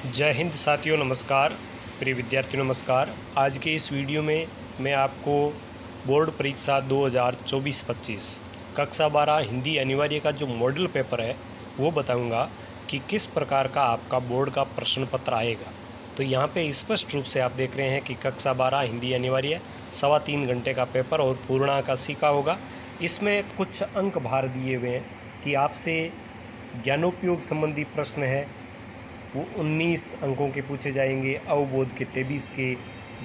जय हिंद साथियों, नमस्कार। प्रिय विद्यार्थियों नमस्कार। आज के इस वीडियो में मैं आपको बोर्ड परीक्षा 2024-25 कक्षा 12 हिंदी अनिवार्य का जो मॉडल पेपर है वो बताऊंगा कि किस प्रकार का आपका बोर्ड का प्रश्न पत्र आएगा। तो यहाँ पे स्पष्ट रूप से आप देख रहे हैं कि कक्षा 12 हिंदी अनिवार्य 3.25 घंटे का पेपर और पूर्णांक 80 का होगा। इसमें कुछ अंक भार दिए हुए हैं कि आपसे ज्ञानोपयोग संबंधी प्रश्न है वो 19 अंकों के पूछे जाएंगे, अवबोध के 23 के,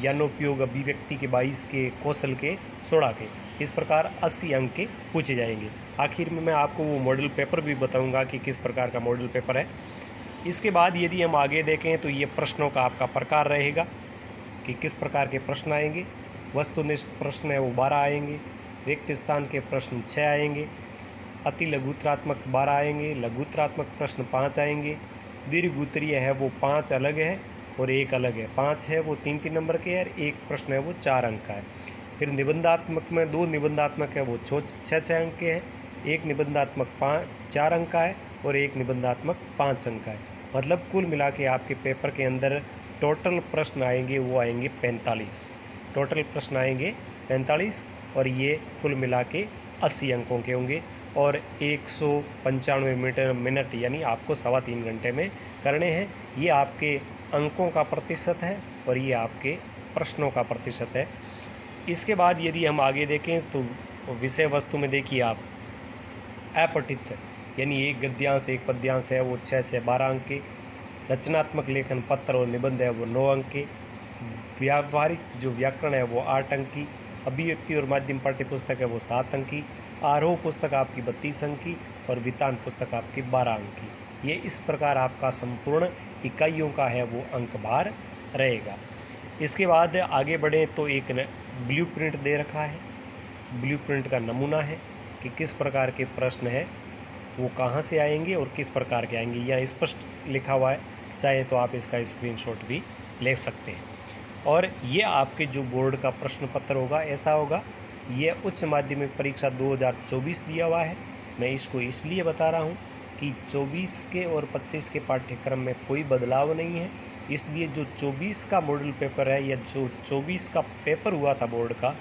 ज्ञानोपयोग अभिव्यक्ति के 22 के, कौशल के 16 के, इस प्रकार 80 अंक के पूछे जाएंगे। आखिर में मैं आपको वो मॉडल पेपर भी बताऊंगा कि किस प्रकार का मॉडल पेपर है। इसके बाद यदि हम आगे देखें तो ये प्रश्नों का आपका प्रकार रहेगा कि किस प्रकार के प्रश्न आएंगे। वस्तुनिष्ठ प्रश्न है वो 12 आएंगे, रिक्त स्थान के प्रश्न 6 आएंगे, अति लघुत्रात्मक 12 आएंगे, लघुत्रात्मक प्रश्न 5 आएंगे, दीर्घ उत्तरीय है वो 5 अलग है और एक अलग है। 5 है वो 3-3 नंबर के है और एक प्रश्न है वो 4 अंक का है। फिर निबंधात्मक में 2 निबंधात्मक है वो 6 अंक के हैं, एक निबंधात्मक 4 अंक का है और एक निबंधात्मक 5 अंक का है। मतलब कुल मिला के आपके पेपर के अंदर टोटल प्रश्न आएंगे वो आएंगे 45। टोटल प्रश्न आएंगे 45 और ये कुल मिला के 80 अंकों के होंगे और 195 मिनट यानी आपको 3.25 घंटे में करने हैं। ये आपके अंकों का प्रतिशत है और ये आपके प्रश्नों का प्रतिशत है। इसके बाद यदि हम आगे देखें तो विषय वस्तु में देखिए आप अपठित यानी एक गद्यांश एक पद्यांश है वो 6-6-12 अंक के, रचनात्मक लेखन पत्र और निबंध है वो 9 अंक के, व्यावहारिक जो व्याकरण है वो 8 अंक की, अभिव्यक्ति और माध्यम पाठ्य पुस्तक है वो 7 अंक की, आरोह पुस्तक आपकी 32 अंक की और वितान पुस्तक आपकी 12 अंक की। ये इस प्रकार आपका संपूर्ण इकाइयों का है वो अंक भार रहेगा। इसके बाद आगे बढ़ें तो एक ब्लूप्रिंट दे रखा है। ब्लूप्रिंट का नमूना है कि किस प्रकार के प्रश्न है वो कहाँ से आएंगे और किस प्रकार के आएंगे, यह स्पष्ट लिखा हुआ है। चाहे तो आप इसका स्क्रीनशॉट भी ले सकते हैं। और ये आपके जो बोर्ड का प्रश्न पत्र होगा ऐसा होगा। ये उच्च माध्यमिक परीक्षा 2024 दिया हुआ है। मैं इसको इसलिए बता रहा हूँ कि 24 के और 25 के पाठ्यक्रम में कोई बदलाव नहीं है, इसलिए जो 24 का मॉडल पेपर है या जो 24 का पेपर हुआ था बोर्ड का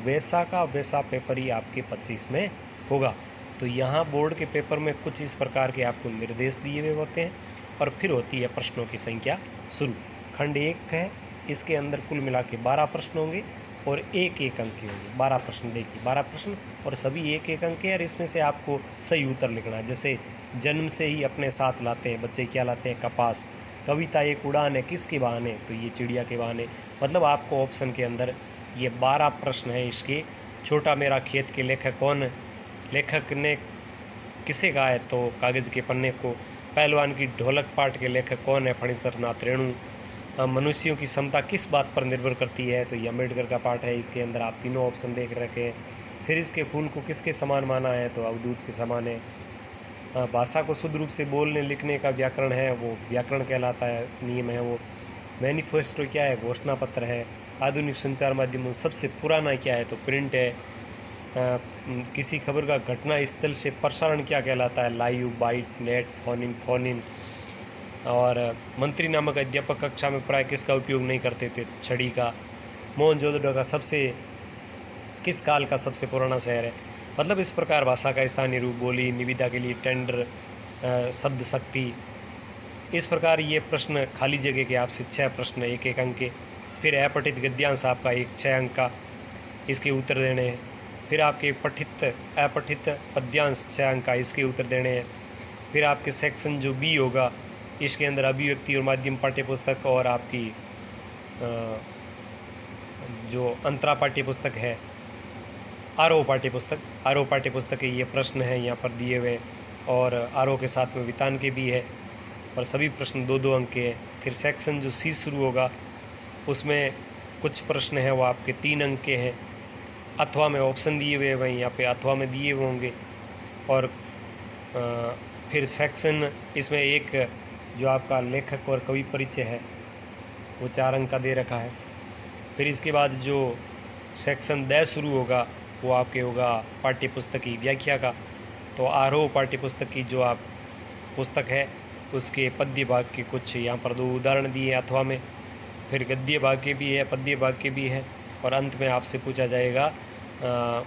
वैसा का वैसा पेपर ही आपके 25 में होगा। तो यहाँ बोर्ड के पेपर में कुछ इस प्रकार के आपको निर्देश दिए हुए होते हैं और फिर होती है प्रश्नों की संख्या शुरू। खंड 1 है, इसके अंदर कुल मिला के 12 प्रश्न होंगे और एक अंक के होंगे। 12 प्रश्न देखिए, 12 प्रश्न और सभी एक अंक के, और इसमें से आपको सही उत्तर लिखना है। जैसे जन्म से ही अपने साथ लाते हैं बच्चे, क्या लाते हैं? कपास। कविता एक उड़ान है, किसके बहाने? तो ये चिड़िया के बहाने। मतलब आपको ऑप्शन के अंदर ये 12 प्रश्न हैं इसके। छोटा मेरा खेत के लेखक कौन? लेखक ने किसे कहा है? तो कागज़ के पन्ने को। पहलवान की ढोलक पाठ के लेखक कौन है? फणीश्वर नाथ रेणु। मनुष्यों की क्षमता किस बात पर निर्भर करती है? तो ये अम्बेडकर का पाठ है। इसके अंदर आप तीनों ऑप्शन देख रखे हैं। शिरीष के फूल को किसके समान माना है? तो अवधूत के समान है। भाषा को शुद्ध रूप से बोलने लिखने का व्याकरण है वो व्याकरण कहलाता है, नियम है वो। मैनिफेस्टो क्या है? घोषणा पत्र है। आधुनिक संचार माध्यम सबसे पुराना क्या है? तो प्रिंट है। किसी खबर का घटना स्थल से प्रसारण क्या कहलाता है? Live, byte, net, phone in. और मंत्री नामक अध्यापक कक्षा में प्राय किसका उपयोग नहीं करते थे? छड़ी का। मोहनजोदड़ो का किस काल का सबसे पुराना शहर है? मतलब इस प्रकार भाषा का स्थानीय रूप, बोली, निविदा के लिए टेंडर, शब्द शक्ति, इस प्रकार ये प्रश्न खाली जगह के आपसे 6 प्रश्न एक अंक के। फिर अपठित गद्यांश आपका 6 अंक का, इसके उत्तर देने हैं। फिर आपके अपठित पद्यांश 6 अंक का, इसके उत्तर देने हैं। फिर आपके सेक्शन जो बी होगा इसके अंदर अभिव्यक्ति और माध्यम पाठ्य पुस्तक और आपकी जो अंतरा पाठ्य पुस्तक है, आरोह पाठ्य पुस्तक के ये प्रश्न हैं यहाँ पर दिए हुए, और आरोह के साथ में वितान के भी है और सभी प्रश्न 2-2 अंक के हैं। फिर सेक्शन जो सी शुरू होगा उसमें कुछ प्रश्न हैं वो आपके 3 अंक के हैं। अथवा में ऑप्शन दिए हुए हैं, यहाँ पे अथवा में दिए हुए होंगे। और फिर सेक्शन इसमें एक जो आपका लेखक और कवि परिचय है वो 4 अंक का दे रखा है। फिर इसके बाद जो सेक्शन 10 शुरू होगा वो आपके होगा पाठ्य पुस्तक की व्याख्या का। तो आरोह पाठ्य पुस्तक की जो आप पुस्तक है उसके पद्य भाग के कुछ यहाँ पर 2 उदाहरण दिए अथवा में, फिर गद्य भाग के भी है, पद्य भाग के भी है, और अंत में आपसे पूछा जाएगा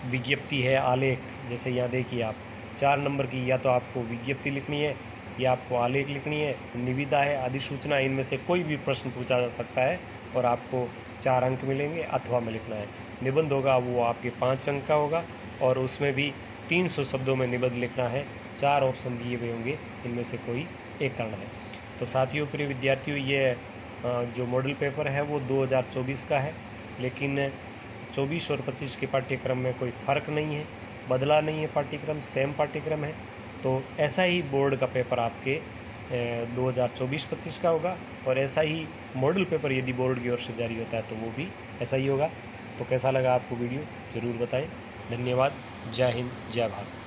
विज्ञप्ति है, आलेख। जैसे यहाँ देखिए आप 4 नंबर की या तो आपको विज्ञप्ति लिखनी है या आपको आलेख लिखनी है, निविदा है, अधिसूचना, इनमें से कोई भी प्रश्न पूछा जा सकता है और आपको 4 अंक मिलेंगे। अथवा में लिखना है। निबंध होगा वो आपके 5 अंक का होगा और उसमें भी 300 शब्दों में निबंध लिखना है। 4 ऑप्शन दिए हुए होंगे, इनमें से कोई एक करना है। तो साथियों, प्रिय विद्यार्थियों, ये जो मॉडल पेपर है वो 2024 का है, लेकिन 24 और 25 के पाठ्यक्रम में कोई फ़र्क नहीं है, बदला नहीं है पाठ्यक्रम, सेम पाठ्यक्रम है। तो ऐसा ही बोर्ड का पेपर आपके 2024-25 का होगा, और ऐसा ही मॉडल पेपर यदि बोर्ड की ओर से जारी होता है तो वो भी ऐसा ही होगा। तो कैसा लगा आपको वीडियो, ज़रूर बताएं। धन्यवाद। जय हिंद, जय भारत।